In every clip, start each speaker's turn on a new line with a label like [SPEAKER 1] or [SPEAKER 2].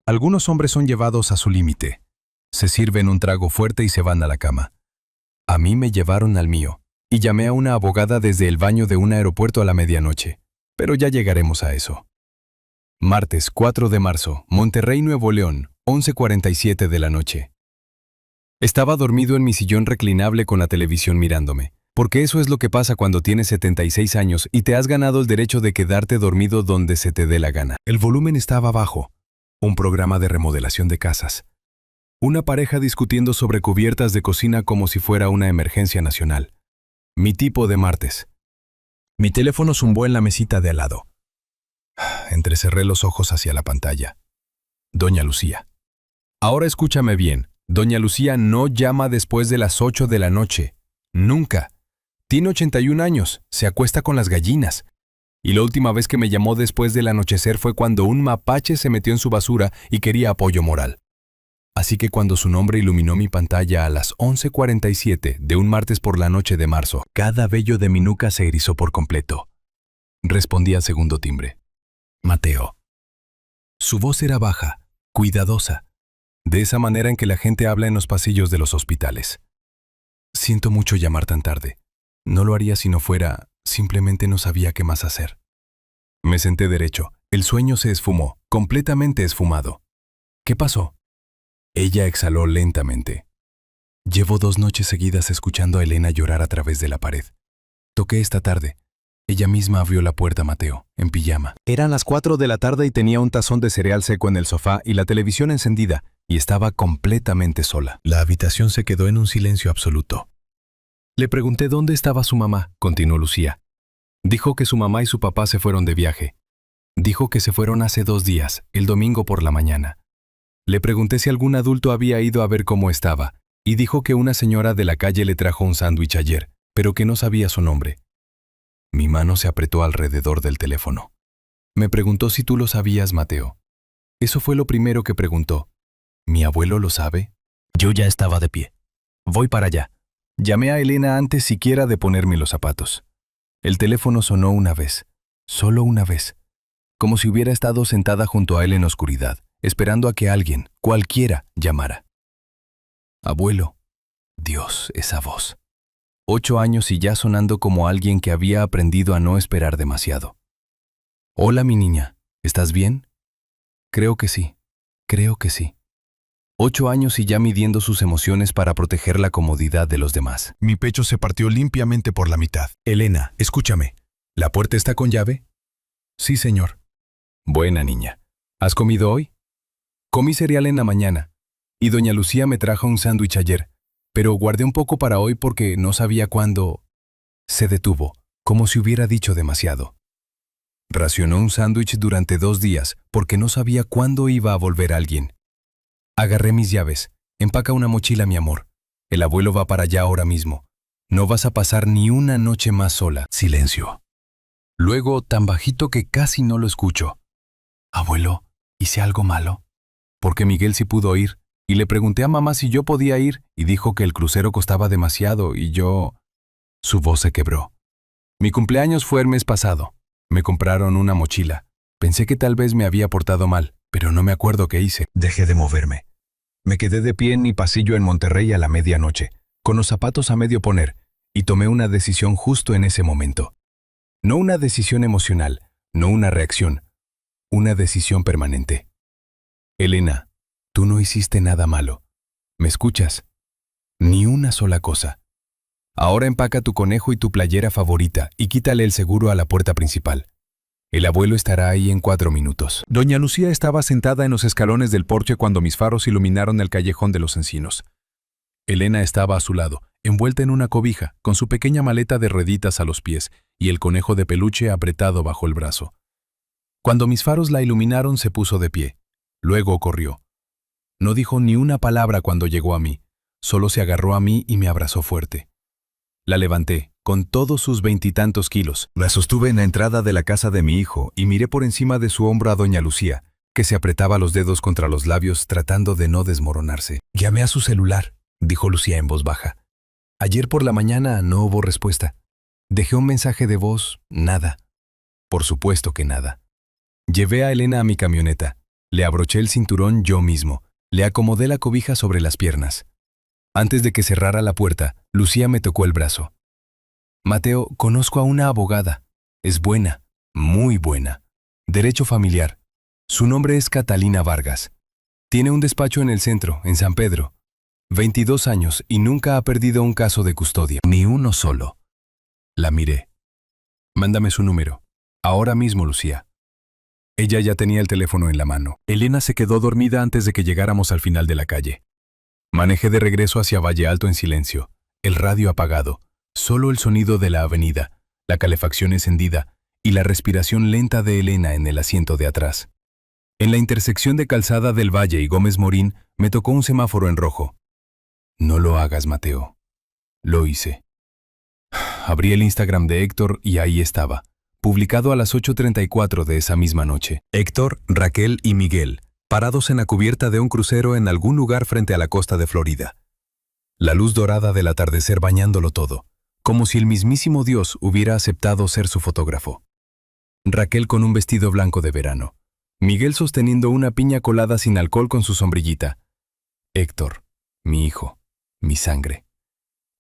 [SPEAKER 1] Algunos hombres son llevados a su límite. Se sirven un trago fuerte y se van a la cama. A mí me llevaron al mío, y llamé a una abogada desde el baño de un aeropuerto a la medianoche. Pero ya llegaremos a eso. Martes 4 de marzo, Monterrey, Nuevo León, 11:47 de la noche. Estaba dormido en mi sillón reclinable con la televisión mirándome, porque eso es lo que pasa cuando tienes 76 años y te has ganado el derecho de quedarte dormido donde se te dé la gana. El volumen estaba bajo. Un programa de remodelación de casas. Una pareja discutiendo sobre cubiertas de cocina como si fuera una emergencia nacional. Mi tipo de martes. Mi teléfono zumbó en la mesita de al lado. Entrecerré los ojos hacia la pantalla. Doña Lucía. Ahora escúchame bien. Doña Lucía no llama después de las 8 de la noche. Nunca. Tiene 81 años. Se acuesta con las gallinas. Y la última vez que me llamó después del anochecer fue cuando un mapache se metió en su basura y quería apoyo moral. Así que cuando su nombre iluminó mi pantalla a las 11:47 de un martes por la noche de marzo, cada vello de mi nuca se erizó por completo. Respondí al segundo timbre. Mateo. Su voz era baja, cuidadosa, de esa manera en que la gente habla en los pasillos de los hospitales. Siento mucho llamar tan tarde. No lo haría si no fuera, simplemente no sabía qué más hacer. Me senté derecho. El sueño se esfumó, completamente esfumado. ¿Qué pasó? Ella exhaló lentamente. Llevo 2 noches seguidas escuchando a Elena llorar a través de la pared. Toqué esta tarde. Ella misma abrió la puerta a Mateo, en pijama. Eran las 4 de la tarde y tenía un tazón de cereal seco en el sofá y la televisión encendida, y estaba completamente sola. La habitación se quedó en un silencio absoluto. Le pregunté dónde estaba su mamá, continuó Lucía. Dijo que su mamá y su papá se fueron de viaje. Dijo que se fueron hace 2 días, el domingo por la mañana. Le pregunté si algún adulto había ido a ver cómo estaba, y dijo que una señora de la calle le trajo un sándwich ayer, pero que no sabía su nombre. Mi mano se apretó alrededor del teléfono. Me preguntó si tú lo sabías, Mateo. Eso fue lo primero que preguntó. ¿Mi abuelo lo sabe? Yo ya estaba de pie. Voy para allá. Llamé a Elena antes siquiera de ponerme los zapatos. El teléfono sonó una vez, solo una vez, como si hubiera estado sentada junto a él en oscuridad, esperando a que alguien, cualquiera, llamara. Abuelo. Dios, esa voz. 8 años y ya sonando como alguien que había aprendido a no esperar demasiado. Hola, mi niña, ¿estás bien? Creo que sí, creo que sí. 8 años y ya midiendo sus emociones para proteger la comodidad de los demás. Mi pecho se partió limpiamente por la mitad. Elena, escúchame. ¿La puerta está con llave? Sí, señor. Buena niña. ¿Has comido hoy? Comí cereal en la mañana, y doña Lucía me trajo un sándwich ayer, pero guardé un poco para hoy porque no sabía cuándo. Se detuvo, como si hubiera dicho demasiado. Racionó un sándwich durante 2 días porque no sabía cuándo iba a volver alguien. Agarré mis llaves. Empaca una mochila, mi amor. El abuelo va para allá ahora mismo. No vas a pasar ni una noche más sola. Silencio. Luego, tan bajito que casi no lo escucho. Abuelo, ¿hice algo malo? Porque Miguel sí pudo ir, y le pregunté a mamá si yo podía ir, y dijo que el crucero costaba demasiado, y yo... Su voz se quebró. Mi cumpleaños fue el mes pasado. Me compraron una mochila. Pensé que tal vez me había portado mal, pero no me acuerdo qué hice. Dejé de moverme. Me quedé de pie en mi pasillo en Monterrey a la medianoche, con los zapatos a medio poner, y tomé una decisión justo en ese momento. No una decisión emocional, no una reacción, una decisión permanente. Elena, tú no hiciste nada malo. ¿Me escuchas? Ni una sola cosa. Ahora empaca tu conejo y tu playera favorita y quítale el seguro a la puerta principal. El abuelo estará ahí en 4 minutos. Doña Lucía estaba sentada en los escalones del porche cuando mis faros iluminaron el callejón de los encinos. Elena estaba a su lado, envuelta en una cobija, con su pequeña maleta de rueditas a los pies y el conejo de peluche apretado bajo el brazo. Cuando mis faros la iluminaron, se puso de pie. Luego corrió. No dijo ni una palabra cuando llegó a mí, solo se agarró a mí y me abrazó fuerte. La levanté, con todos sus 20 y tantos kilos. La sostuve en la entrada de la casa de mi hijo y miré por encima de su hombro a doña Lucía, que se apretaba los dedos contra los labios tratando de no desmoronarse. Llamé a su celular, dijo Lucía en voz baja. Ayer por la mañana no hubo respuesta. Dejé un mensaje de voz, nada. Por supuesto que nada. Llevé a Elena a mi camioneta. Le abroché el cinturón yo mismo, le acomodé la cobija sobre las piernas. Antes de que cerrara la puerta, Lucía me tocó el brazo. Mateo, conozco a una abogada. Es buena, muy buena. Derecho familiar. Su nombre es Catalina Vargas. Tiene un despacho en el centro, en San Pedro. 22 años y nunca ha perdido un caso de custodia. Ni uno solo. La miré. Mándame su número. Ahora mismo, Lucía. Ella ya tenía el teléfono en la mano. Elena se quedó dormida antes de que llegáramos al final de la calle. Manejé de regreso hacia Valle Alto en silencio, el radio apagado, solo el sonido de la avenida, la calefacción encendida y la respiración lenta de Elena en el asiento de atrás. En la intersección de Calzada del Valle y Gómez Morín me tocó un semáforo en rojo. No lo hagas, Mateo. Lo hice. Abrí el Instagram de Héctor y ahí estaba, publicado a las 8:34 de esa misma noche. Héctor, Raquel y Miguel, parados en la cubierta de un crucero en algún lugar frente a la costa de Florida. La luz dorada del atardecer bañándolo todo, como si el mismísimo Dios hubiera aceptado ser su fotógrafo. Raquel con un vestido blanco de verano. Miguel sosteniendo una piña colada sin alcohol con su sombrillita. Héctor, mi hijo, mi sangre.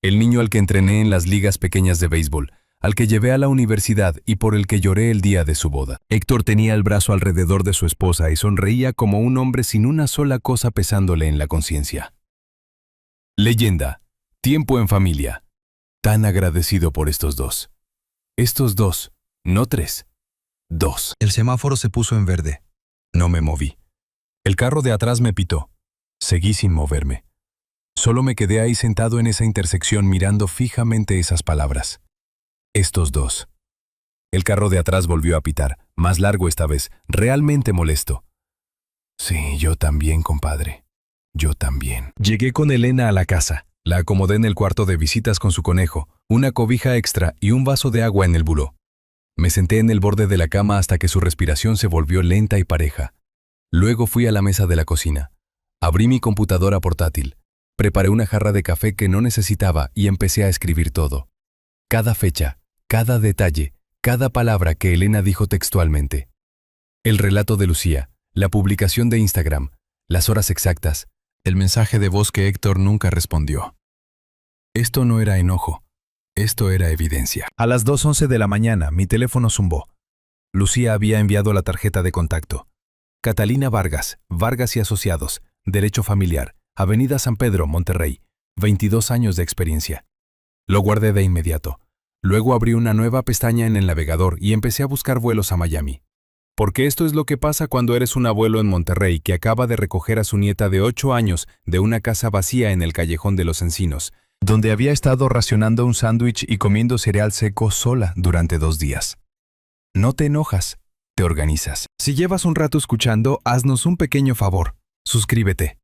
[SPEAKER 1] El niño al que entrené en las ligas pequeñas de béisbol, al que llevé a la universidad y por el que lloré el día de su boda. Héctor tenía el brazo alrededor de su esposa y sonreía como un hombre sin una sola cosa pesándole en la conciencia. Leyenda. Tiempo en familia. Tan agradecido por estos dos. Estos dos, no tres. Dos. El semáforo se puso en verde. No me moví. El carro de atrás me pitó. Seguí sin moverme. Solo me quedé ahí sentado en esa intersección mirando fijamente esas palabras. Estos dos. El carro de atrás volvió a pitar, más largo esta vez, realmente molesto. Sí, yo también, compadre. Yo también. Llegué con Elena a la casa. La acomodé en el cuarto de visitas con su conejo, una cobija extra y un vaso de agua en el buró. Me senté en el borde de la cama hasta que su respiración se volvió lenta y pareja. Luego fui a la mesa de la cocina. Abrí mi computadora portátil. Preparé una jarra de café que no necesitaba y empecé a escribir todo. Cada fecha, cada detalle, cada palabra que Elena dijo textualmente. El relato de Lucía, la publicación de Instagram, las horas exactas, el mensaje de voz que Héctor nunca respondió. Esto no era enojo, esto era evidencia. A las 2:11 de la mañana, mi teléfono zumbó. Lucía había enviado la tarjeta de contacto. Catalina Vargas, Vargas y Asociados, Derecho Familiar, Avenida San Pedro, Monterrey, 22 años de experiencia. Lo guardé de inmediato. Luego abrí una nueva pestaña en el navegador y empecé a buscar vuelos a Miami. Porque esto es lo que pasa cuando eres un abuelo en Monterrey que acaba de recoger a su nieta de 8 años de una casa vacía en el Callejón de los Encinos, donde había estado racionando un sándwich y comiendo cereal seco sola durante 2 días. No te enojas, te organizas. Si llevas un rato escuchando, haznos un pequeño favor. Suscríbete.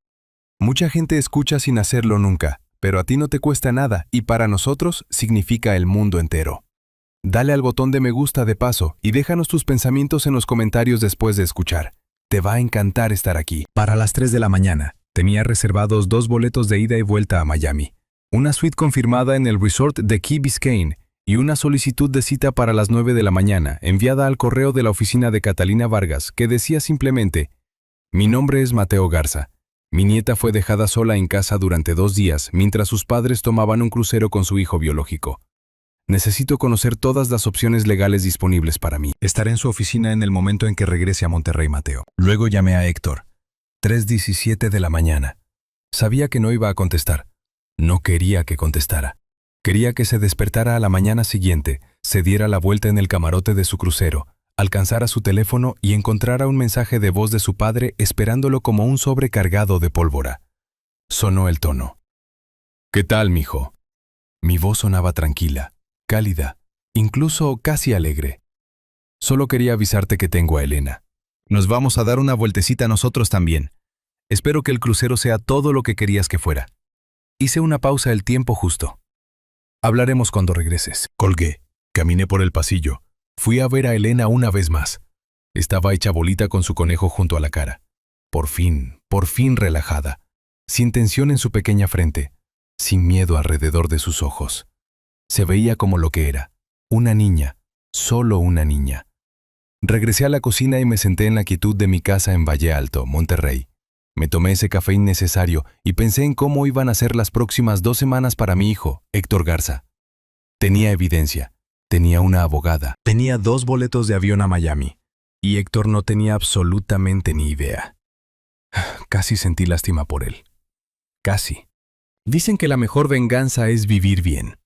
[SPEAKER 1] Mucha gente escucha sin hacerlo nunca, pero a ti no te cuesta nada y para nosotros significa el mundo entero. Dale al botón de me gusta de paso y déjanos tus pensamientos en los comentarios después de escuchar. Te va a encantar estar aquí. Para las 3 de la mañana, tenía reservados 2 boletos de ida y vuelta a Miami, una suite confirmada en el resort de Key Biscayne y una solicitud de cita para las 9 de la mañana enviada al correo de la oficina de Catalina Vargas que decía simplemente: mi nombre es Mateo Garza. Mi nieta fue dejada sola en casa durante 2 días mientras sus padres tomaban un crucero con su hijo biológico. Necesito conocer todas las opciones legales disponibles para mí. Estaré en su oficina en el momento en que regrese a Monterrey, Mateo. Luego llamé a Héctor. 3:17 de la mañana. Sabía que no iba a contestar. No quería que contestara. Quería que se despertara a la mañana siguiente, se diera la vuelta en el camarote de su crucero, alcanzara su teléfono y encontrara un mensaje de voz de su padre esperándolo como un sobre cargado de pólvora. Sonó el tono. ¿Qué tal, mijo? Mi voz sonaba tranquila, cálida, incluso casi alegre. Solo quería avisarte que tengo a Elena. Nos vamos a dar una vueltecita nosotros también. Espero que el crucero sea todo lo que querías que fuera. Hice una pausa el tiempo justo. Hablaremos cuando regreses. Colgué, caminé por el pasillo. Fui a ver a Elena una vez más. Estaba hecha bolita con su conejo junto a la cara. Por fin relajada, sin tensión en su pequeña frente, sin miedo alrededor de sus ojos. Se veía como lo que era, una niña, solo una niña. Regresé a la cocina y me senté en la quietud de mi casa en Valle Alto, Monterrey. Me tomé ese café innecesario y pensé en cómo iban a ser las próximas 2 semanas para mi hijo, Héctor Garza. Tenía evidencia, tenía una abogada, tenía 2 boletos de avión a Miami, y Héctor no tenía absolutamente ni idea. Casi sentí lástima por él. Casi. Dicen que la mejor venganza es vivir bien.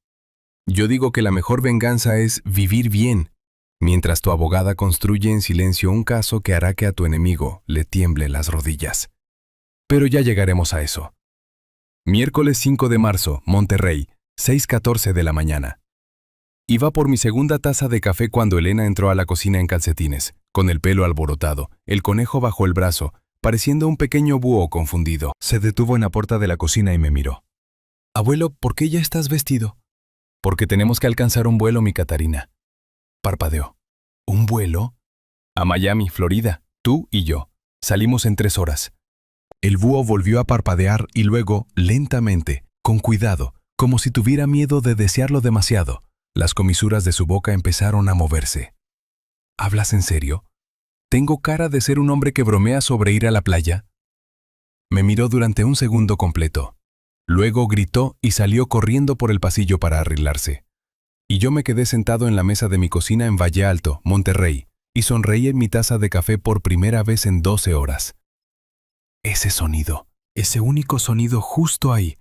[SPEAKER 1] Yo digo que la mejor venganza es vivir bien, mientras tu abogada construye en silencio un caso que hará que a tu enemigo le tiemblen las rodillas. Pero ya llegaremos a eso. Miércoles 5 de marzo, Monterrey, 6:14 de la mañana. Iba por mi segunda taza de café cuando Elena entró a la cocina en calcetines, con el pelo alborotado, el conejo bajo el brazo, pareciendo un pequeño búho confundido. Se detuvo en la puerta de la cocina y me miró. «Abuelo, ¿por qué ya estás vestido?» «Porque tenemos que alcanzar un vuelo, mi Catarina». Parpadeó. ¿Un vuelo? A Miami, Florida, tú y yo. Salimos en 3 horas. El búho volvió a parpadear y luego, lentamente, con cuidado, como si tuviera miedo de desearlo demasiado, las comisuras de su boca empezaron a moverse. ¿Hablas en serio? ¿Tengo cara de ser un hombre que bromea sobre ir a la playa? Me miró durante un segundo completo. Luego gritó y salió corriendo por el pasillo para arreglarse. Y yo me quedé sentado en la mesa de mi cocina en Valle Alto, Monterrey, y sonreí en mi taza de café por primera vez en 12 horas. Ese sonido, ese único sonido justo ahí,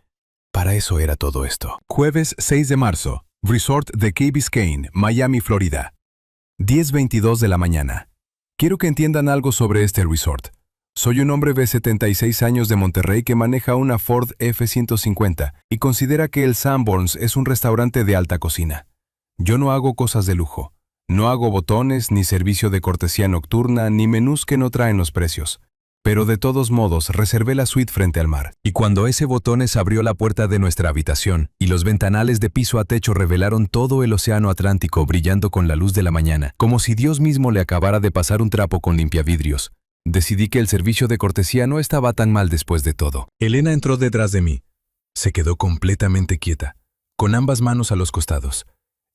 [SPEAKER 1] para eso era todo esto. Jueves 6 de marzo, Resort de Key Biscayne, Miami, Florida. 10:22 de la mañana. Quiero que entiendan algo sobre este resort. Soy un hombre de 76 años de Monterrey que maneja una Ford F-150 y considera que el Sanborns es un restaurante de alta cocina. Yo no hago cosas de lujo. No hago botones, ni servicio de cortesía nocturna, ni menús que no traen los precios. Pero de todos modos, reservé la suite frente al mar. Y cuando ese botones abrió la puerta de nuestra habitación y los ventanales de piso a techo revelaron todo el océano Atlántico brillando con la luz de la mañana, como si Dios mismo le acabara de pasar un trapo con limpiavidrios, decidí que el servicio de cortesía no estaba tan mal después de todo. Elena entró detrás de mí. Se quedó completamente quieta, con ambas manos a los costados,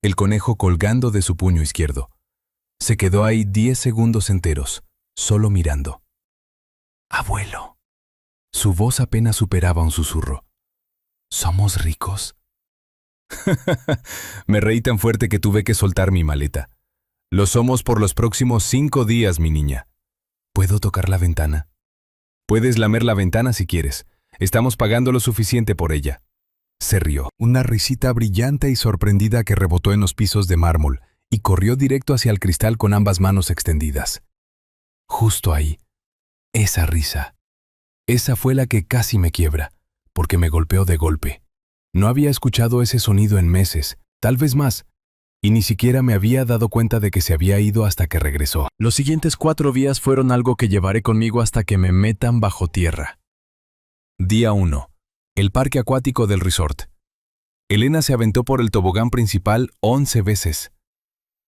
[SPEAKER 1] el conejo colgando de su puño izquierdo. Se quedó ahí 10 segundos enteros, solo mirando. «Abuelo». Su voz apenas superaba un susurro. «¿Somos ricos?» Me reí tan fuerte que tuve que soltar mi maleta. «Lo somos por los próximos 5 días, mi niña». «¿Puedo tocar la ventana?» «Puedes lamer la ventana si quieres. Estamos pagando lo suficiente por ella». Se rió, una risita brillante y sorprendida que rebotó en los pisos de mármol y corrió directo hacia el cristal con ambas manos extendidas. Justo ahí. Esa risa. Esa fue la que casi me quiebra, porque me golpeó de golpe. No había escuchado ese sonido en meses, tal vez más, y ni siquiera me había dado cuenta de que se había ido hasta que regresó. Los siguientes 4 días fueron algo que llevaré conmigo hasta que me metan bajo tierra. Día 1. El parque acuático del resort. Elena se aventó por el tobogán principal 11 veces.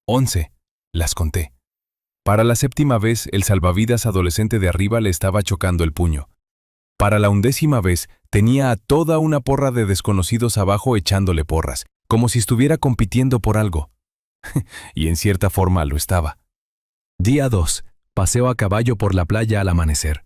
[SPEAKER 1] 11. Las conté. Para la 7ª vez, el salvavidas adolescente de arriba le estaba chocando el puño. Para la 11ª vez, tenía a toda una porra de desconocidos abajo echándole porras, como si estuviera compitiendo por algo. Y en cierta forma lo estaba. Día 2. Paseo a caballo por la playa al amanecer.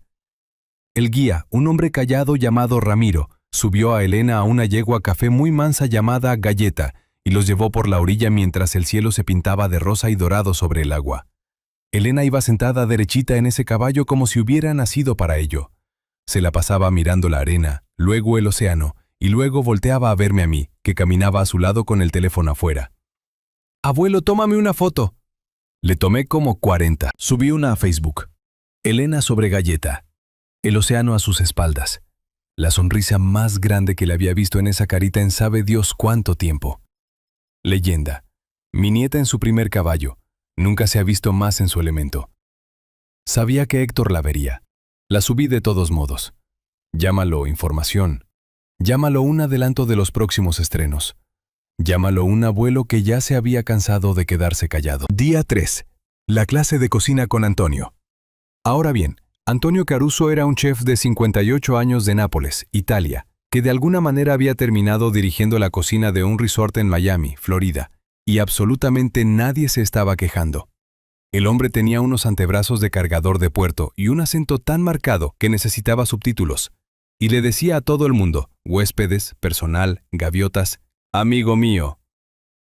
[SPEAKER 1] El guía, un hombre callado llamado Ramiro, subió a Elena a una yegua café muy mansa llamada Galleta y los llevó por la orilla mientras el cielo se pintaba de rosa y dorado sobre el agua. Elena iba sentada derechita en ese caballo como si hubiera nacido para ello. Se la pasaba mirando la arena, luego el océano, y luego volteaba a verme a mí, que caminaba a su lado con el teléfono afuera. «Abuelo, tómame una foto». Le tomé como 40. Subí una a Facebook. Elena sobre Galleta. El océano a sus espaldas. La sonrisa más grande que le había visto en esa carita en sabe Dios cuánto tiempo. Leyenda. Mi nieta en su primer caballo. Nunca se ha visto más en su elemento. Sabía que Héctor la vería. La subí de todos modos. Llámalo información. Llámalo un adelanto de los próximos estrenos. Llámalo un abuelo que ya se había cansado de quedarse callado. Día 3. La clase de cocina con Antonio. Ahora bien, Antonio Caruso era un chef de 58 años de Nápoles, Italia, que de alguna manera había terminado dirigiendo la cocina de un resort en Miami, Florida, y absolutamente nadie se estaba quejando. El hombre tenía unos antebrazos de cargador de puerto y un acento tan marcado que necesitaba subtítulos. Y le decía a todo el mundo, huéspedes, personal, gaviotas, «Amigo mío».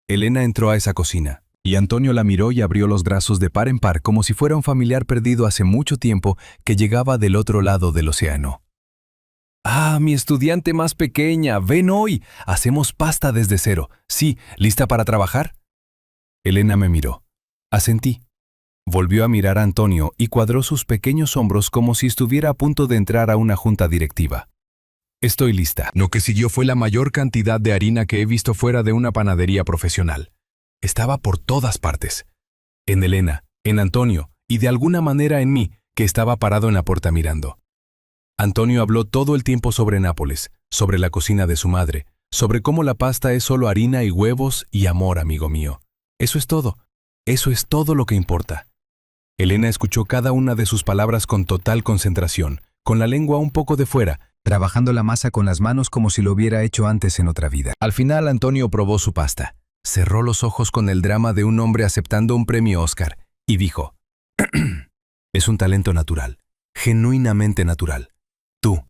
[SPEAKER 1] Elena entró a esa cocina, y Antonio la miró y abrió los brazos de par en par como si fuera un familiar perdido hace mucho tiempo que llegaba del otro lado del océano. «Ah, mi estudiante más pequeña, ven hoy. Hacemos pasta desde cero. Sí, ¿lista para trabajar?» Elena me miró. Asentí. Volvió a mirar a Antonio y cuadró sus pequeños hombros como si estuviera a punto de entrar a una junta directiva. «Estoy lista». Lo que siguió fue la mayor cantidad de harina que he visto fuera de una panadería profesional. Estaba por todas partes. En Elena, en Antonio y de alguna manera en mí, que estaba parado en la puerta mirando. Antonio habló todo el tiempo sobre Nápoles, sobre la cocina de su madre, sobre cómo la pasta es solo harina y huevos y amor, amigo mío. Eso es todo. Eso es todo lo que importa. Elena escuchó cada una de sus palabras con total concentración, con la lengua un poco de fuera, trabajando la masa con las manos como si lo hubiera hecho antes en otra vida. Al final Antonio probó su pasta, cerró los ojos con el drama de un hombre aceptando un premio Oscar y dijo, «Es un talento natural, genuinamente natural. Tú»,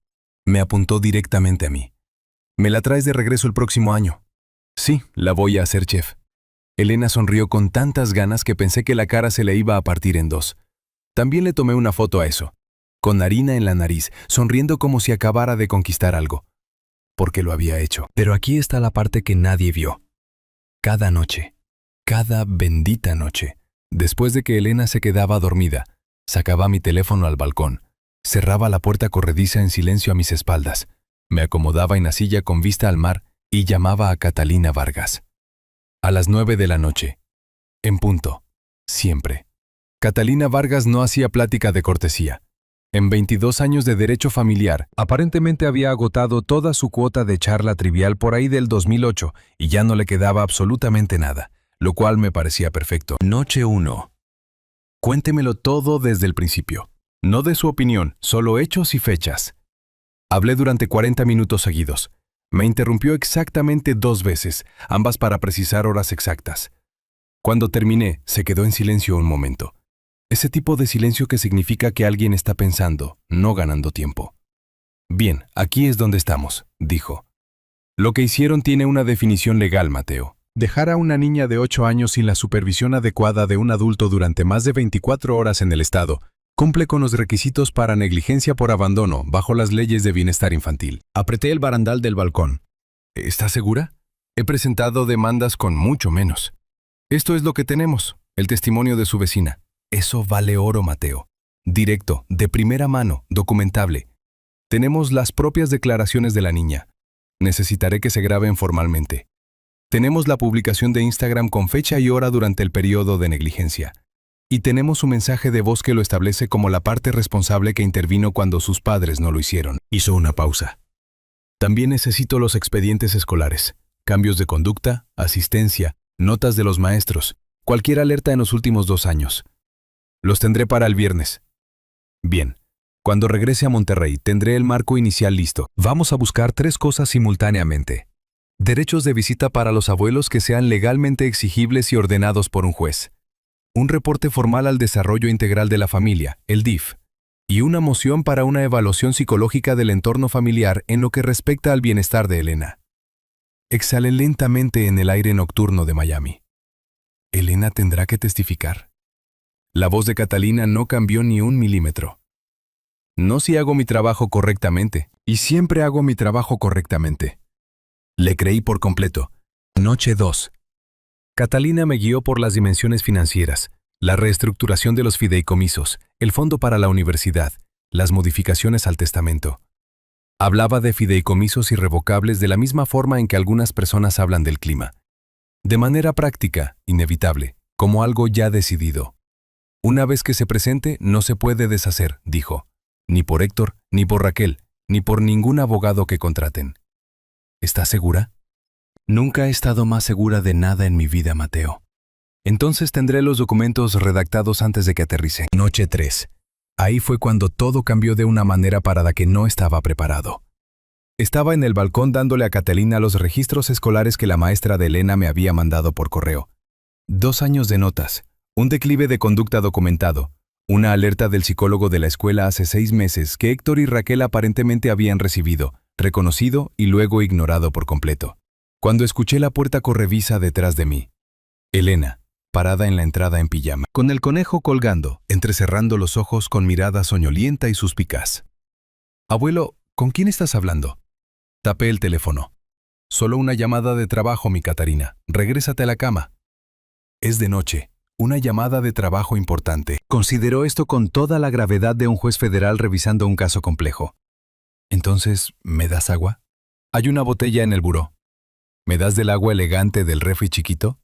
[SPEAKER 1] me apuntó directamente a mí. «¿Me la traes de regreso el próximo año?» «Sí, la voy a hacer, chef». Elena sonrió con tantas ganas que pensé que la cara se le iba a partir en dos. También le tomé una foto a eso, con harina en la nariz, sonriendo como si acabara de conquistar algo. Porque lo había hecho. Pero aquí está la parte que nadie vio. Cada noche, cada bendita noche, después de que Elena se quedaba dormida, sacaba mi teléfono al balcón, cerraba la puerta corrediza en silencio a mis espaldas, me acomodaba en la silla con vista al mar y llamaba a Catalina Vargas. A las 9 de la noche. En punto. Siempre. Catalina Vargas no hacía plática de cortesía. En 22 años de derecho familiar, aparentemente había agotado toda su cuota de charla trivial por ahí del 2008 y ya no le quedaba absolutamente nada, lo cual me parecía perfecto. Noche 1. Cuéntemelo todo desde el principio. No de su opinión, solo hechos y fechas. Hablé durante 40 minutos seguidos. Me interrumpió exactamente 2 veces, ambas para precisar horas exactas. Cuando terminé, se quedó en silencio un momento. Ese tipo de silencio que significa que alguien está pensando, no ganando tiempo. «Bien, aquí es donde estamos», dijo. «Lo que hicieron tiene una definición legal, Mateo. Dejar a una niña de 8 años sin la supervisión adecuada de un adulto durante más de 24 horas en el estado cumple con los requisitos para negligencia por abandono bajo las leyes de bienestar infantil». Apreté el barandal del balcón. «¿Estás segura? He presentado demandas con mucho menos. Esto es lo que tenemos, el testimonio de su vecina. Eso vale oro, Mateo. Directo, de primera mano, documentable. Tenemos las propias declaraciones de la niña. Necesitaré que se graben formalmente. Tenemos la publicación de Instagram con fecha y hora durante el periodo de negligencia. Y tenemos su mensaje de voz que lo establece como la parte responsable que intervino cuando sus padres no lo hicieron». Hizo una pausa. «También necesito los expedientes escolares, cambios de conducta, asistencia, notas de los maestros, cualquier alerta en los últimos 2 años. Los tendré para el viernes». «Bien. Cuando regrese a Monterrey, tendré el marco inicial listo. Vamos a buscar 3 cosas simultáneamente. Derechos de visita para los abuelos que sean legalmente exigibles y ordenados por un juez. Un reporte formal al desarrollo integral de la familia, el DIF. Y una moción para una evaluación psicológica del entorno familiar en lo que respecta al bienestar de Elena». Exhalé lentamente en el aire nocturno de Miami. ¿Elena tendrá que testificar? La voz de Catalina no cambió ni un milímetro. «No si hago mi trabajo correctamente, y siempre hago mi trabajo correctamente». Le creí por completo. Noche 2. Catalina me guió por las dimensiones financieras, la reestructuración de los fideicomisos, el fondo para la universidad, las modificaciones al testamento. Hablaba de fideicomisos irrevocables de la misma forma en que algunas personas hablan del clima. De manera práctica, inevitable, como algo ya decidido. Una vez que se presente, no se puede deshacer, dijo. Ni por Héctor, ni por Raquel, ni por ningún abogado que contraten. ¿Estás segura? Nunca he estado más segura de nada en mi vida, Mateo. Entonces tendré los documentos redactados antes de que aterrice. Noche 3. Ahí fue cuando todo cambió de una manera para la que no estaba preparado. Estaba en el balcón dándole a Catalina los registros escolares que la maestra de Elena me había mandado por correo. 2 años de notas, Un declive de conducta documentado. Una alerta del psicólogo de la escuela hace 6 meses que Héctor y Raquel aparentemente habían recibido, reconocido y luego ignorado por completo. Cuando escuché la puerta corrediza detrás de mí. Elena, parada en la entrada en pijama, con el conejo colgando, entrecerrando los ojos con mirada soñolienta y suspicaz. Abuelo, ¿con quién estás hablando? Tapé el teléfono. Solo una llamada de trabajo, mi Catarina. Regrésate a la cama. Es de noche. Una llamada de trabajo importante. Consideró esto con toda la gravedad de un juez federal revisando un caso complejo. Entonces, ¿me das agua? Hay una botella en el buró. ¿Me das del agua elegante del refri chiquito?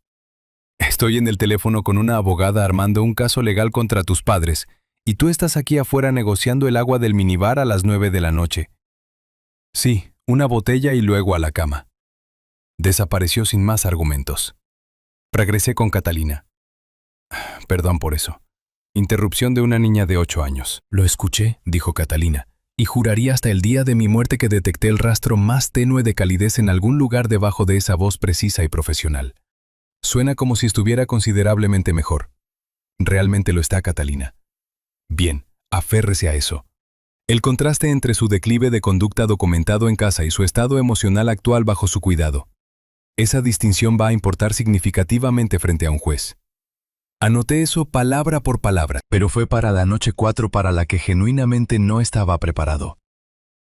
[SPEAKER 1] Estoy en el teléfono con una abogada armando un caso legal contra tus padres, y tú estás aquí afuera negociando el agua del minibar a las 9 de la noche. Sí, una botella y luego a la cama. Desapareció sin más argumentos. Regresé con Catalina. Perdón por eso. Interrupción de una niña de 8 años. Lo escuché, dijo Catalina, y juraría hasta el día de mi muerte que detecté el rastro más tenue de calidez en algún lugar debajo de esa voz precisa y profesional. Suena como si estuviera considerablemente mejor. Realmente lo está, Catalina. Bien, aférrese a eso. El contraste entre su declive de conducta documentado en casa y su estado emocional actual bajo su cuidado. Esa distinción va a importar significativamente frente a un juez. Anoté eso palabra por palabra, pero fue para la noche 4 para la que genuinamente no estaba preparado.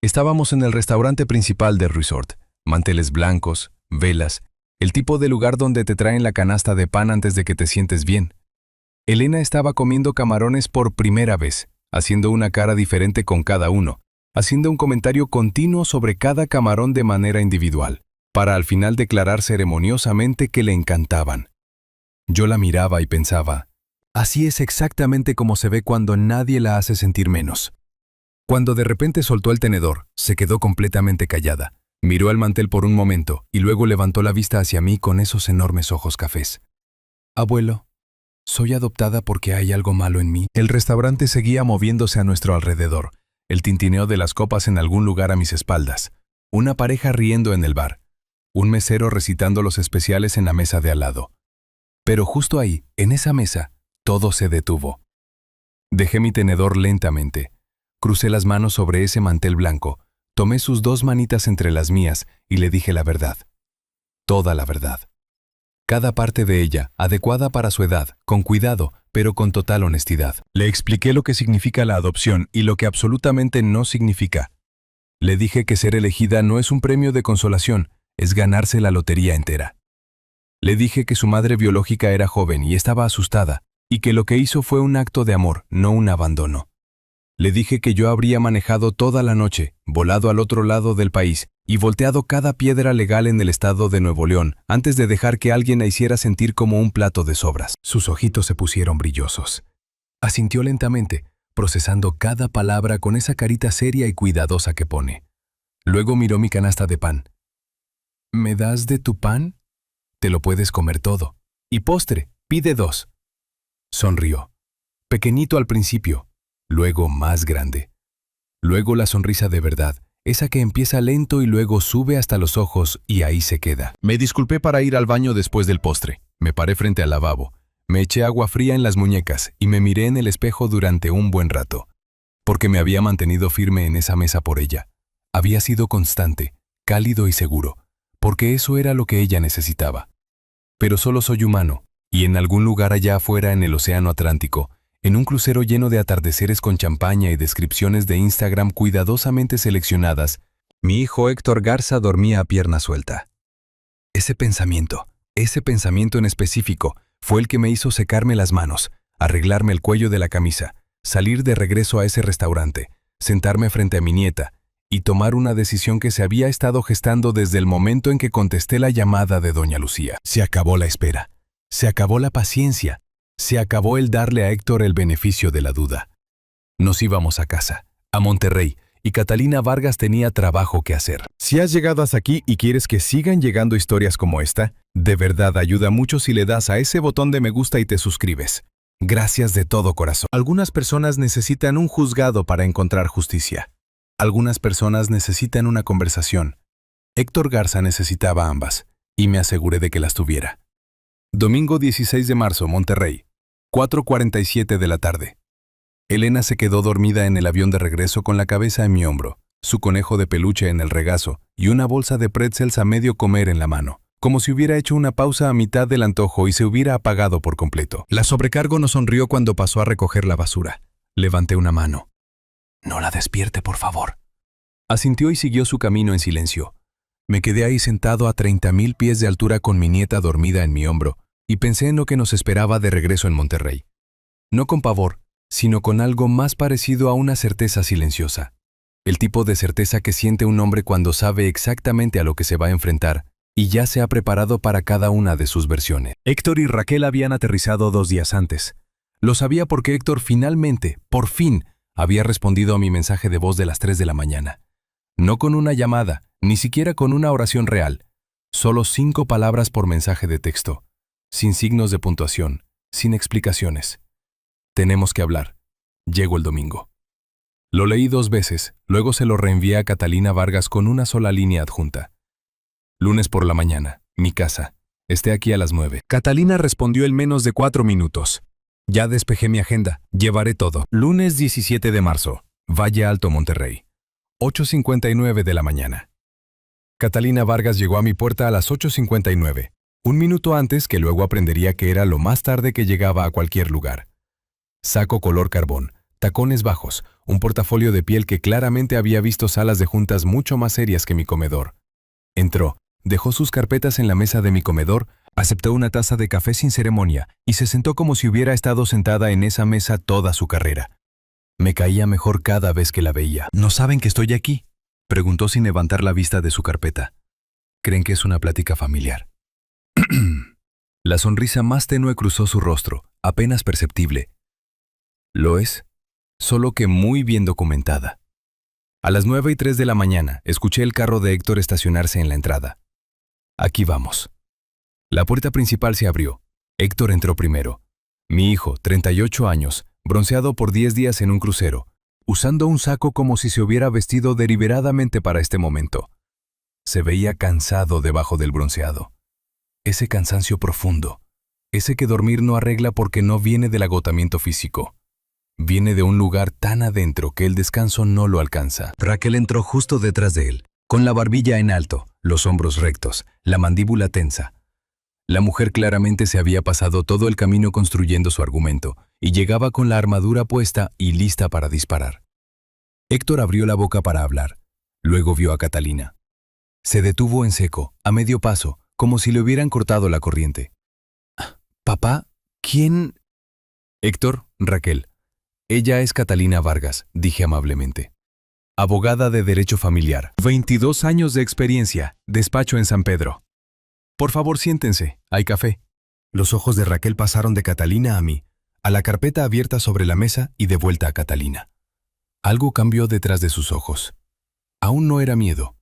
[SPEAKER 1] Estábamos en el restaurante principal del resort, manteles blancos, velas, el tipo de lugar donde te traen la canasta de pan antes de que te sientes bien. Elena estaba comiendo camarones por primera vez, haciendo una cara diferente con cada uno, haciendo un comentario continuo sobre cada camarón de manera individual, para al final declarar ceremoniosamente que le encantaban. Yo la miraba y pensaba, así es exactamente como se ve cuando nadie la hace sentir menos. Cuando de repente soltó el tenedor, se quedó completamente callada, miró al mantel por un momento y luego levantó la vista hacia mí con esos enormes ojos cafés. Abuelo, ¿soy adoptada porque hay algo malo en mí? El restaurante seguía moviéndose a nuestro alrededor, el tintineo de las copas en algún lugar a mis espaldas, una pareja riendo en el bar, un mesero recitando los especiales en la mesa de al lado. Pero justo ahí, en esa mesa, todo se detuvo. Dejé mi tenedor lentamente, crucé las manos sobre ese mantel blanco, tomé sus 2 manitas entre las mías y le dije la verdad. Toda la verdad. Cada parte de ella, adecuada para su edad, con cuidado, pero con total honestidad. Le expliqué lo que significa la adopción y lo que absolutamente no significa. Le dije que ser elegida no es un premio de consolación, es ganarse la lotería entera. Le dije que su madre biológica era joven y estaba asustada, y que lo que hizo fue un acto de amor, no un abandono. Le dije que yo habría manejado toda la noche, volado al otro lado del país y volteado cada piedra legal en el estado de Nuevo León antes de dejar que alguien la hiciera sentir como un plato de sobras. Sus ojitos se pusieron brillosos. Asintió lentamente, procesando cada palabra con esa carita seria y cuidadosa que pone. Luego miró mi canasta de pan. ¿Me das de tu pan? Te lo puedes comer todo. Y postre, pide 2. Sonrió. Pequeñito al principio, luego más grande. Luego la sonrisa de verdad, esa que empieza lento y luego sube hasta los ojos y ahí se queda. Me disculpé para ir al baño después del postre. Me paré frente al lavabo. Me eché agua fría en las muñecas y me miré en el espejo durante un buen rato. Porque me había mantenido firme en esa mesa por ella. Había sido constante, cálido y seguro, porque eso era lo que ella necesitaba. Pero solo soy humano, y en algún lugar allá afuera en el océano Atlántico, en un crucero lleno de atardeceres con champaña y descripciones de Instagram cuidadosamente seleccionadas, mi hijo Héctor Garza dormía a pierna suelta. Ese pensamiento en específico, fue el que me hizo secarme las manos, arreglarme el cuello de la camisa, salir de regreso a ese restaurante, sentarme frente a mi nieta y tomar una decisión que se había estado gestando desde el momento en que contesté la llamada de doña Lucía. Se acabó la espera, se acabó la paciencia, se acabó el darle a Héctor el beneficio de la duda. Nos íbamos a casa, a Monterrey, y Catalina Vargas tenía trabajo que hacer. Si has llegado hasta aquí y quieres que sigan llegando historias como esta, de verdad ayuda mucho si le das a ese botón de me gusta y te suscribes. Gracias de todo corazón. Algunas personas necesitan un juzgado para encontrar justicia. Algunas personas necesitan una conversación. Héctor Garza necesitaba ambas, y me aseguré de que las tuviera. Domingo 16 de marzo, Monterrey. 4:47 de la tarde. Elena se quedó dormida en el avión de regreso con la cabeza en mi hombro, su conejo de peluche en el regazo y una bolsa de pretzels a medio comer en la mano, como si hubiera hecho una pausa a mitad del antojo y se hubiera apagado por completo. La sobrecargo nos sonrió cuando pasó a recoger la basura. Levanté una mano. «No la despierte, por favor». Asintió y siguió su camino en silencio. Me quedé ahí sentado a 30,000 pies de altura con mi nieta dormida en mi hombro y pensé en lo que nos esperaba de regreso en Monterrey. No con pavor, sino con algo más parecido a una certeza silenciosa. El tipo de certeza que siente un hombre cuando sabe exactamente a lo que se va a enfrentar y ya se ha preparado para cada una de sus versiones. Héctor y Raquel habían aterrizado 2 días antes. Lo sabía porque Héctor finalmente, por fin, había respondido a mi mensaje de voz de las 3 de la mañana. No con una llamada, ni siquiera con una oración real. Solo 5 palabras por mensaje de texto, sin signos de puntuación, sin explicaciones. Tenemos que hablar. Llego el domingo. Lo leí 2 veces, luego se lo reenvié a Catalina Vargas con una sola línea adjunta. Lunes por la mañana, mi casa. Esté aquí a las 9. Catalina respondió en menos de 4 minutos. Ya despejé mi agenda, llevaré todo. Lunes 17 de marzo, Valle Alto, Monterrey. 8:59 de la mañana. Catalina Vargas llegó a mi puerta a las 8:59, un minuto antes que luego aprendería que era lo más tarde que llegaba a cualquier lugar. Saco color carbón, tacones bajos, un portafolio de piel que claramente había visto salas de juntas mucho más serias que mi comedor. Entró, dejó sus carpetas en la mesa de mi comedor, aceptó una taza de café sin ceremonia y se sentó como si hubiera estado sentada en esa mesa toda su carrera. Me caía mejor cada vez que la veía. «¿No saben que estoy aquí?», preguntó sin levantar la vista de su carpeta. «¿Creen que es una plática familiar?». La sonrisa más tenue cruzó su rostro, apenas perceptible. Lo es, solo que muy bien documentada. A las 9:03 de la mañana, escuché el carro de Héctor estacionarse en la entrada. Aquí vamos. La puerta principal se abrió. Héctor entró primero. Mi hijo, 38 años, bronceado por 10 días en un crucero, usando un saco como si se hubiera vestido deliberadamente para este momento. Se veía cansado debajo del bronceado. Ese cansancio profundo, ese que dormir no arregla porque no viene del agotamiento físico. Viene de un lugar tan adentro que el descanso no lo alcanza. Raquel entró justo detrás de él, con la barbilla en alto, los hombros rectos, la mandíbula tensa. La mujer claramente se había pasado todo el camino construyendo su argumento, y llegaba con la armadura puesta y lista para disparar. Héctor abrió la boca para hablar. Luego vio a Catalina. Se detuvo en seco, a medio paso, como si le hubieran cortado la corriente. «Papá, ¿quién?» «Héctor, Raquel. Ella es Catalina Vargas», dije amablemente. «Abogada de Derecho Familiar. 22 años de experiencia, despacho en San Pedro. Por favor, siéntense, hay café». Los ojos de Raquel pasaron de Catalina a mí, a la carpeta abierta sobre la mesa y de vuelta a Catalina. Algo cambió detrás de sus ojos. Aún no era miedo,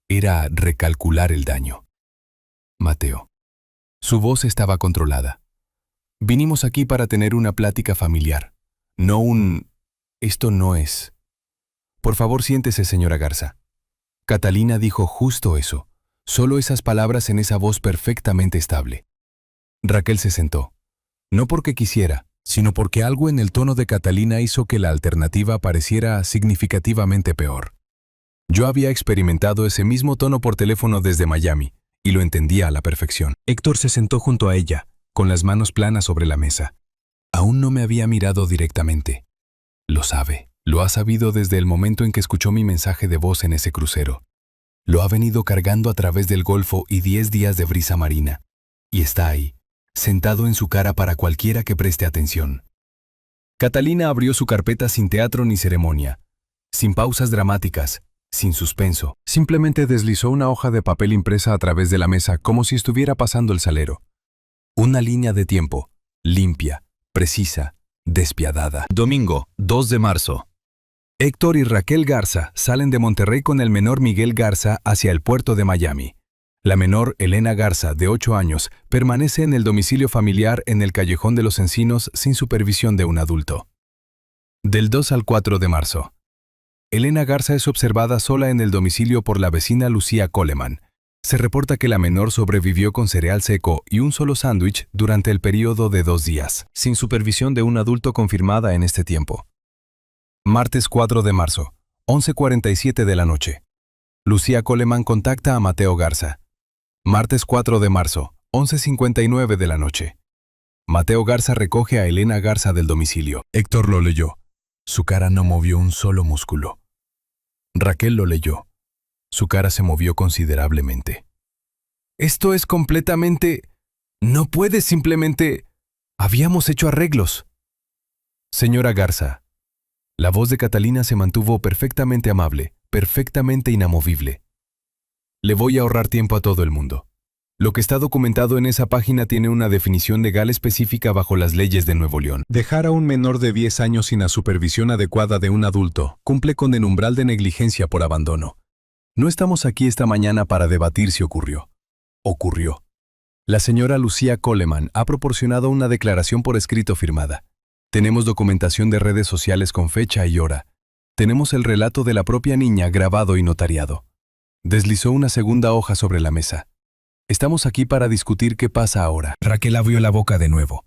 [SPEAKER 1] era recalcular el daño. «Mateo». Su voz estaba controlada. «Vinimos aquí para tener una plática familiar. No un... Esto no es... Por favor, siéntese, señora Garza». Catalina dijo justo eso, solo esas palabras en esa voz perfectamente estable. Raquel se sentó. No porque quisiera, sino porque algo en el tono de Catalina hizo que la alternativa pareciera significativamente peor. Yo había experimentado ese mismo tono por teléfono desde Miami, y lo entendía a la perfección. Héctor se sentó junto a ella, con las manos planas sobre la mesa. Aún no me había mirado directamente. Lo sabe, lo ha sabido desde el momento en que escuchó mi mensaje de voz en ese crucero. Lo ha venido cargando a través del Golfo y 10 días de brisa marina. Y está ahí, sentado en su cara para cualquiera que preste atención. Catalina abrió su carpeta sin teatro ni ceremonia, sin pausas dramáticas, sin suspenso. Simplemente deslizó una hoja de papel impresa a través de la mesa como si estuviera pasando el salero. Una línea de tiempo, limpia, precisa, despiadada. Domingo, 2 de marzo. Héctor y Raquel Garza salen de Monterrey con el menor Miguel Garza hacia el puerto de Miami. La menor, Elena Garza, de 8 años, permanece en el domicilio familiar en el Callejón de los Encinos sin supervisión de un adulto. Del 2 al 4 de marzo. Elena Garza es observada sola en el domicilio por la vecina Lucía Coleman. Se reporta que la menor sobrevivió con cereal seco y un solo sándwich durante el periodo de 2 días, sin supervisión de un adulto confirmada en este tiempo. Martes 4 de marzo, 11:47 de la noche. Lucía Coleman contacta a Mateo Garza. Martes 4 de marzo, 11:59 de la noche. Mateo Garza recoge a Elena Garza del domicilio. Héctor lo leyó. Su cara no movió un solo músculo. Raquel lo leyó. Su cara se movió considerablemente. Esto es completamente... No puedes simplemente... Habíamos hecho arreglos. Señora Garza. La voz de Catalina se mantuvo perfectamente amable, perfectamente inamovible. Le voy a ahorrar tiempo a todo el mundo. Lo que está documentado en esa página tiene una definición legal específica bajo las leyes de Nuevo León. Dejar a un menor de 10 años sin la supervisión adecuada de un adulto cumple con el umbral de negligencia por abandono. No estamos aquí esta mañana para debatir si ocurrió. Ocurrió. La señora Lucía Coleman ha proporcionado una declaración por escrito firmada. Tenemos documentación de redes sociales con fecha y hora. Tenemos el relato de la propia niña grabado y notariado. Deslizó una segunda hoja sobre la mesa. Estamos aquí para discutir qué pasa ahora. Raquel abrió la boca de nuevo.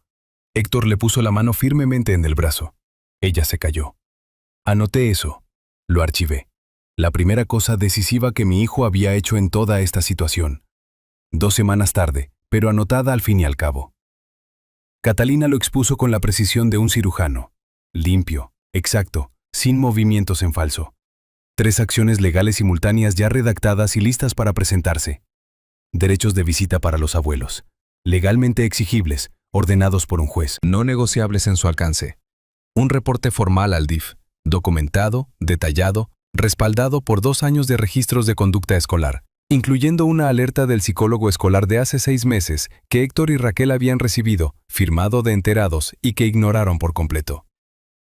[SPEAKER 1] Héctor le puso la mano firmemente en el brazo. Ella se calló. Anoté eso. Lo archivé. La primera cosa decisiva que mi hijo había hecho en toda esta situación. 2 semanas tarde, pero anotada al fin y al cabo. Catalina lo expuso con la precisión de un cirujano. Limpio, exacto, sin movimientos en falso. 3 acciones legales simultáneas ya redactadas y listas para presentarse. Derechos de visita para los abuelos. Legalmente exigibles, ordenados por un juez. No negociables en su alcance. Un reporte formal al DIF, documentado, detallado, respaldado por 2 años de registros de conducta escolar, incluyendo una alerta del psicólogo escolar de hace 6 meses que Héctor y Raquel habían recibido, firmado de enterados y que ignoraron por completo.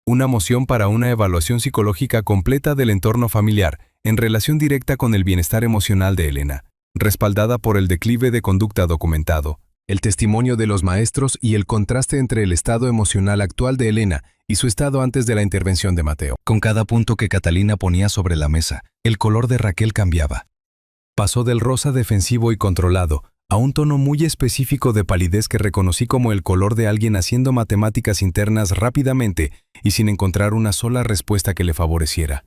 [SPEAKER 1] Una moción para una evaluación psicológica completa del entorno familiar en relación directa con el bienestar emocional de Elena, respaldada por el declive de conducta documentado, el testimonio de los maestros y el contraste entre el estado emocional actual de Elena y su estado antes de la intervención de Mateo. Con cada punto que Catalina ponía sobre la mesa, el color de Raquel cambiaba. Pasó del rosa defensivo y controlado a un tono muy específico de palidez que reconocí como el color de alguien haciendo matemáticas internas rápidamente y sin encontrar una sola respuesta que le favoreciera.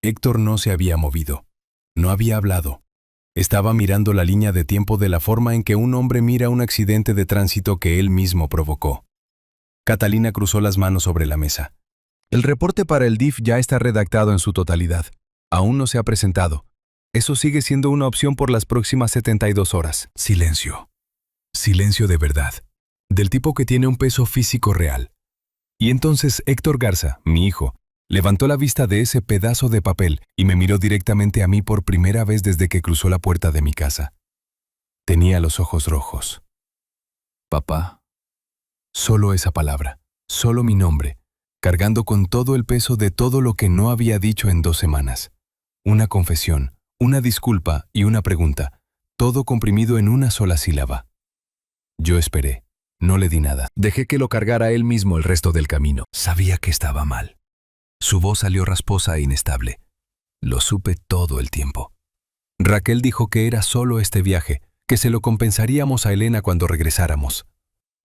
[SPEAKER 1] Héctor no se había movido. No había hablado. Estaba mirando la línea de tiempo de la forma en que un hombre mira un accidente de tránsito que él mismo provocó. Catalina cruzó las manos sobre la mesa. El reporte para el DIF ya está redactado en su totalidad. Aún no se ha presentado. Eso sigue siendo una opción por las próximas 72 horas. Silencio. Silencio de verdad. Del tipo que tiene un peso físico real. Y entonces Héctor Garza, mi hijo, levantó la vista de ese pedazo de papel y me miró directamente a mí por primera vez desde que cruzó la puerta de mi casa. Tenía los ojos rojos. Papá. Solo esa palabra, solo mi nombre, cargando con todo el peso de todo lo que no había dicho en 2 semanas. Una confesión, una disculpa y una pregunta, todo comprimido en una sola sílaba. Yo esperé, no le di nada. Dejé que lo cargara él mismo el resto del camino. Sabía que estaba mal. Su voz salió rasposa e inestable. Lo supe todo el tiempo. Raquel dijo que era solo este viaje, que se lo compensaríamos a Elena cuando regresáramos.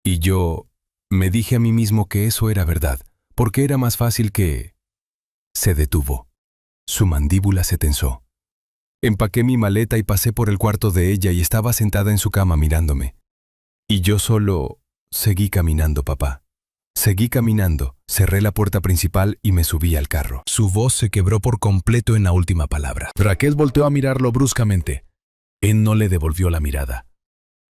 [SPEAKER 1] Y yo me dije a mí mismo que eso era verdad, porque era más fácil que... Se detuvo. Su mandíbula se tensó. Empaqué mi maleta y pasé por el cuarto de ella y estaba sentada en su cama mirándome. Y yo solo seguí caminando, papá. Seguí caminando, cerré la puerta principal y me subí al carro. Su voz se quebró por completo en la última palabra. Raquel volteó a mirarlo bruscamente. Él no le devolvió la mirada.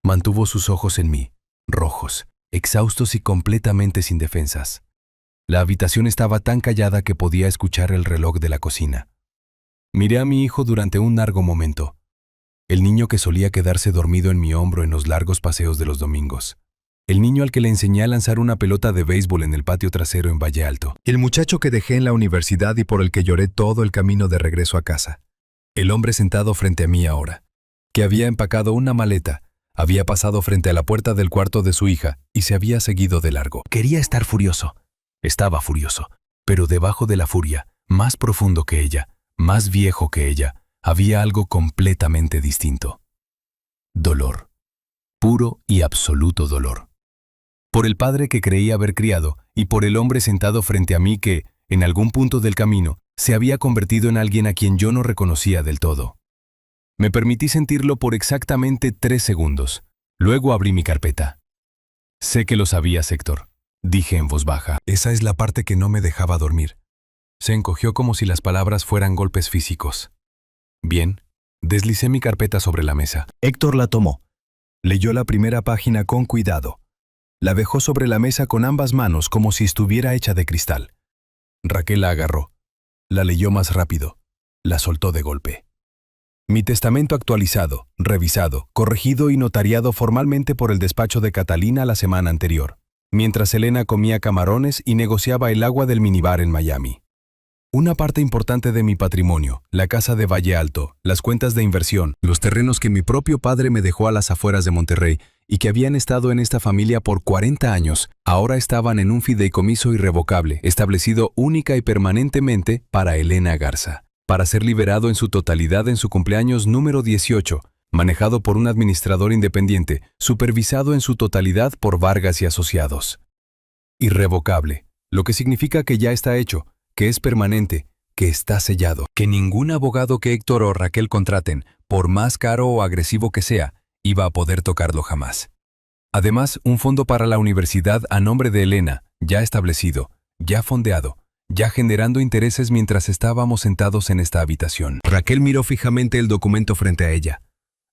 [SPEAKER 1] Mantuvo sus ojos en mí, rojos, exhaustos y completamente sin defensas. La habitación estaba tan callada que podía escuchar el reloj de la cocina. Miré a mi hijo durante un largo momento. El niño que solía quedarse dormido en mi hombro en los largos paseos de los domingos. El niño al que le enseñé a lanzar una pelota de béisbol en el patio trasero en Valle Alto. El muchacho que dejé en la universidad y por el que lloré todo el camino de regreso a casa. El hombre sentado frente a mí ahora, que había empacado una maleta, había pasado frente a la puerta del cuarto de su hija y se había seguido de largo. Quería estar furioso. Estaba furioso, pero debajo de la furia, más profundo que ella, más viejo que ella, había algo completamente distinto. Dolor. Puro y absoluto dolor. Por el padre que creía haber criado y por el hombre sentado frente a mí que, en algún punto del camino, se había convertido en alguien a quien yo no reconocía del todo. Me permití sentirlo por exactamente 3 segundos. Luego abrí mi carpeta. Sé que lo sabías, Héctor, dije en voz baja. Esa es la parte que no me dejaba dormir. Se encogió como si las palabras fueran golpes físicos. Bien, deslicé mi carpeta sobre la mesa.
[SPEAKER 2] Héctor la tomó. Leyó la primera página con cuidado. La dejó sobre la mesa con ambas manos como si estuviera hecha de cristal. Raquel la agarró. La leyó más rápido. La soltó de golpe. Mi testamento actualizado, revisado, corregido y notariado formalmente por el despacho de Catalina la semana anterior, mientras Elena comía camarones y negociaba el agua del minibar en Miami. Una parte importante de mi patrimonio, la casa de Valle Alto, las cuentas de inversión, los terrenos que mi propio padre me dejó a las afueras de Monterrey y que habían estado en esta familia por 40 años, ahora estaban en un fideicomiso irrevocable, establecido única y permanentemente para Elena Garza, para ser liberado en su totalidad en su cumpleaños número 18, manejado por un administrador independiente, supervisado en su totalidad por Vargas y Asociados. Irrevocable, lo que significa que ya está hecho, que es permanente, que está sellado, que ningún abogado que Héctor o Raquel contraten, por más caro o agresivo que sea, iba a poder tocarlo jamás. Además, un fondo para la universidad a nombre de Elena, ya establecido, ya fondeado, ya generando intereses mientras estábamos sentados en esta habitación. Raquel miró fijamente el documento frente a ella.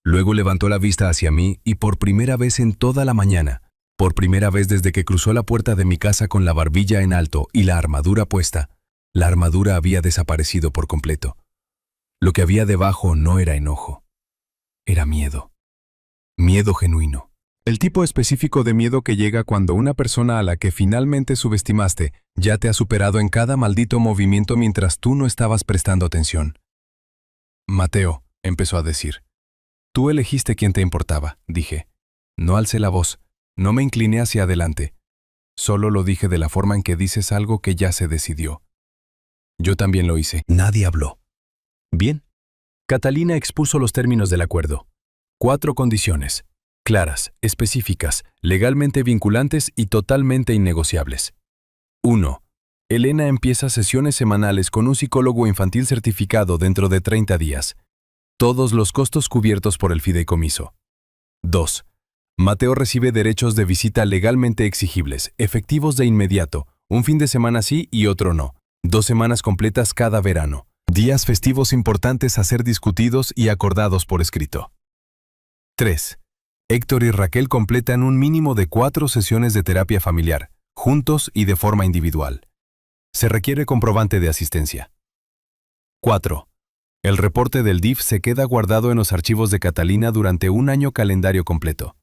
[SPEAKER 2] Luego levantó la vista hacia mí y por primera vez en toda la mañana, por primera vez desde que cruzó la puerta de mi casa con la barbilla en alto y la armadura puesta, la armadura había desaparecido por completo. Lo que había debajo no era enojo. Era miedo. Miedo genuino. El tipo específico de miedo que llega cuando una persona a la que finalmente subestimaste ya te ha superado en cada maldito movimiento mientras tú no estabas prestando atención. Mateo, empezó a decir. Tú elegiste quién te importaba, dije. No alcé la voz, no me incliné hacia adelante. Solo lo dije de la forma en que dices algo que ya se decidió. Yo también lo hice. Nadie habló. Bien. Catalina expuso los términos del acuerdo. 4 condiciones, claras, específicas, legalmente vinculantes y totalmente innegociables. 1. Elena empieza sesiones semanales con un psicólogo infantil certificado dentro de 30 días. Todos los costos cubiertos por el fideicomiso. 2. Mateo recibe derechos de visita legalmente exigibles, efectivos de inmediato, un fin de semana sí y otro no. 2 semanas completas cada verano. Días festivos importantes a ser discutidos y acordados por escrito. 3. Héctor y Raquel completan un mínimo de 4 sesiones de terapia familiar, juntos y de forma individual. Se requiere comprobante de asistencia. 4. El reporte del DIF se queda guardado en los archivos de Catalina durante un año calendario completo.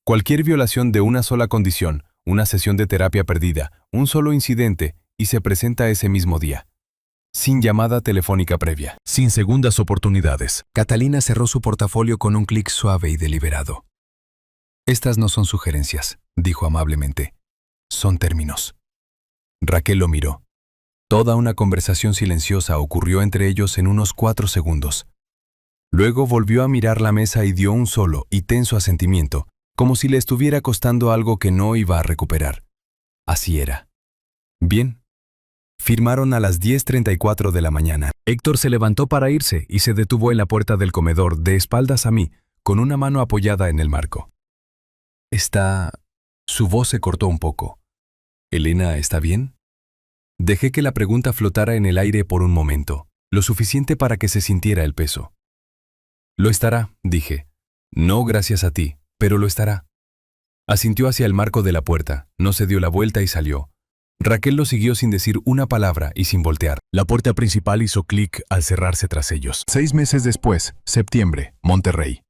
[SPEAKER 2] Cualquier violación de una sola condición, una sesión de terapia perdida, un solo incidente, y se presenta ese mismo día. Sin llamada telefónica previa. Sin segundas oportunidades. Catalina cerró su portafolio con un clic suave y deliberado. Estas no son sugerencias, dijo amablemente. Son términos. Raquel lo miró. Toda una conversación silenciosa ocurrió entre ellos en unos 4 segundos. Luego volvió a mirar la mesa y dio un solo y tenso asentimiento, como si le estuviera costando algo que no iba a recuperar. Así era. Bien. Firmaron a las 10:34 de la mañana. Héctor se levantó para irse y se detuvo en la puerta del comedor, de espaldas a mí, con una mano apoyada en el marco. Su voz se cortó un poco. ¿Elena está bien? Dejé que la pregunta flotara en el aire por un momento, lo suficiente para que se sintiera el peso. Lo estará, dije. No gracias a ti, pero lo estará. Asintió hacia el marco de la puerta, no se dio la vuelta y salió. Raquel lo siguió sin decir una palabra y sin voltear. La puerta principal hizo clic al cerrarse tras ellos. 6 meses después, septiembre, Monterrey.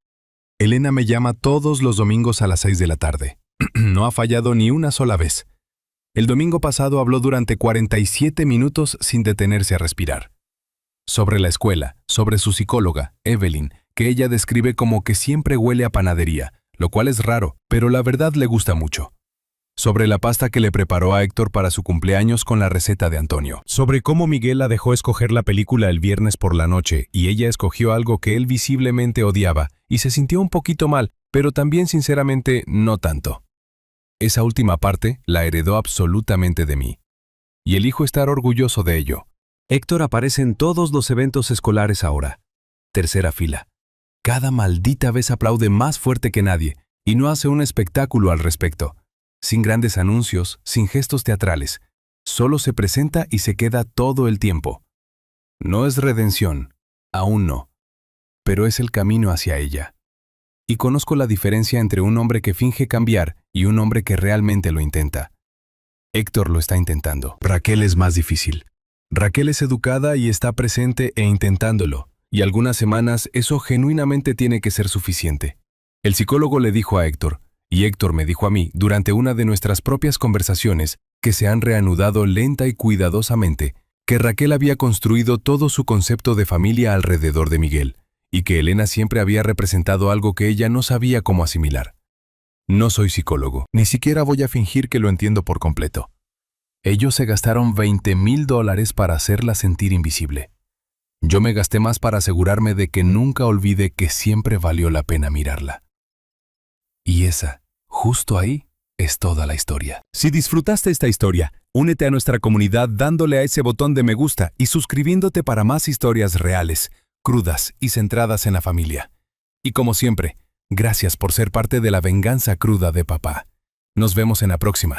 [SPEAKER 2] Elena me llama todos los domingos a las 6 de la tarde. No ha fallado ni una sola vez. El domingo pasado habló durante 47 minutos sin detenerse a respirar. Sobre la escuela, sobre su psicóloga, Evelyn, que ella describe como que siempre huele a panadería, lo cual es raro, pero la verdad le gusta mucho.
[SPEAKER 1] sobre la pasta que le preparó a Héctor para su cumpleaños con la receta de Antonio, sobre cómo Miguel la dejó escoger la película el viernes por la noche y ella escogió algo que él visiblemente odiaba y se sintió un poquito mal, pero también sinceramente no tanto. Esa última parte la heredó absolutamente de mí. Y elijo estar orgulloso de ello. Héctor aparece en todos los eventos escolares ahora. Tercera fila. Cada maldita vez aplaude más fuerte que nadie y no hace un espectáculo al respecto. Sin grandes anuncios, sin gestos teatrales. Solo se presenta y se queda todo el tiempo. No es redención, aún no. Pero es el camino hacia ella. Y conozco la diferencia entre un hombre que finge cambiar y un hombre que realmente lo intenta. Héctor lo está intentando. Raquel es más difícil. Raquel es educada y está presente e intentándolo, y algunas semanas eso genuinamente tiene que ser suficiente. El psicólogo le dijo a Héctor, y Héctor me dijo a mí durante una de nuestras propias conversaciones que se han reanudado lenta y cuidadosamente, que Raquel había construido todo su concepto de familia alrededor de Miguel, y que Elena siempre había representado algo que ella no sabía cómo asimilar. No soy psicólogo, ni siquiera voy a fingir que lo entiendo por completo. Ellos se gastaron $20,000 para hacerla sentir invisible. Yo me gasté más para asegurarme de que nunca olvide que siempre valió la pena mirarla. Y esa, justo ahí, es toda la historia. Si disfrutaste esta historia, únete a nuestra comunidad dándole a ese botón de me gusta y suscribiéndote para más historias reales, crudas y centradas en la familia. Y como siempre, gracias por ser parte de la venganza cruda de papá. Nos vemos en la próxima.